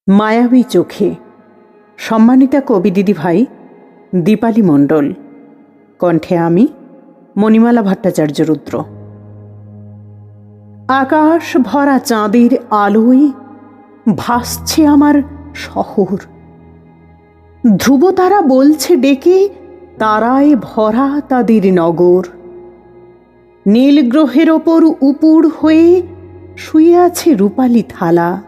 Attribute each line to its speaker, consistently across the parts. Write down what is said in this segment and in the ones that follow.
Speaker 1: মায়াবী চোখে। সম্মানিতা কবি দিদি ভাই দীপালি মণ্ডল। কণ্ঠে আমি মণিমালা ভট্টাচার্য রুদ্র। আকাশ ভরা চাঁদের আলোয় ভাসছে আমার শহর। ধ্রুবতারা বলছে ডেকে, তারায় ভরা তাদের নগর। নীল গ্রহের ওপর উপুড় হয়ে শুয়ে আছে রূপালী থালা।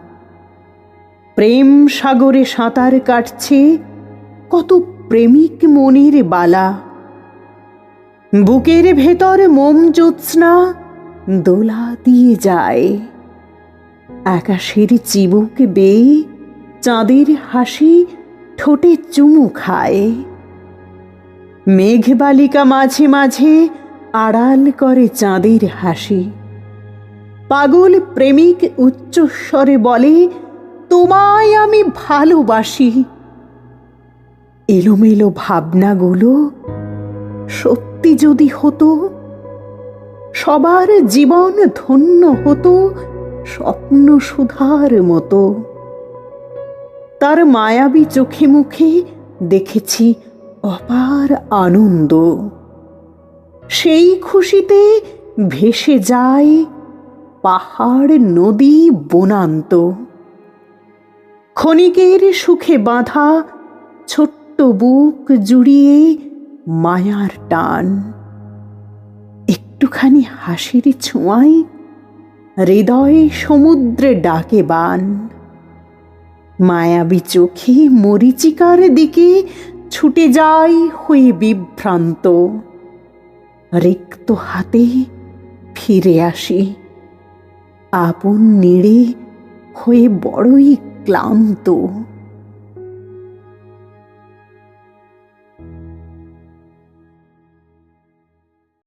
Speaker 1: প্রেম সাগরে সাঁতার কাটছে কত প্রেমিক মনের বালা। বুকের ভেতর মোম জ্যোৎস্না দোলা দিয়ে যায়। আকাশের চিবুক বেয়ে চাঁদের হাসি ঠোঁটে চুমু খায়। মেঘবালিকা মাঝে মাঝে আড়াল করে চাঁদের হাসি। পাগল প্রেমিক উচ্চস্বরে বলে, তোমায় আমি ভালোবাসি। এলোমেলো ভাবনাগুলো সত্যি যদি হতো, সবার জীবন ধন্য হতো স্বপ্ন সুধার মতো। তার মায়াবী চোখে মুখে দেখেছি অপার আনন্দ। সেই খুশিতে ভেসে যায় পাহাড় নদী বনান্ত। ক্ষণিকের সুখে বাঁধা ছোট্ট বুক জুড়িয়ে মায়ার টান। একটুখানি হাসির ছোঁয়ায় হৃদয়ে সমুদ্রে ডাকে বান। মায়াবী চোখে মরীচিকার দিকে ছুটে যায় হয়ে বিভ্রান্ত। রিক্ত হাতে ফিরে আসি, আপন নেড়ে হয়ে বড়ই ক্লান্ত।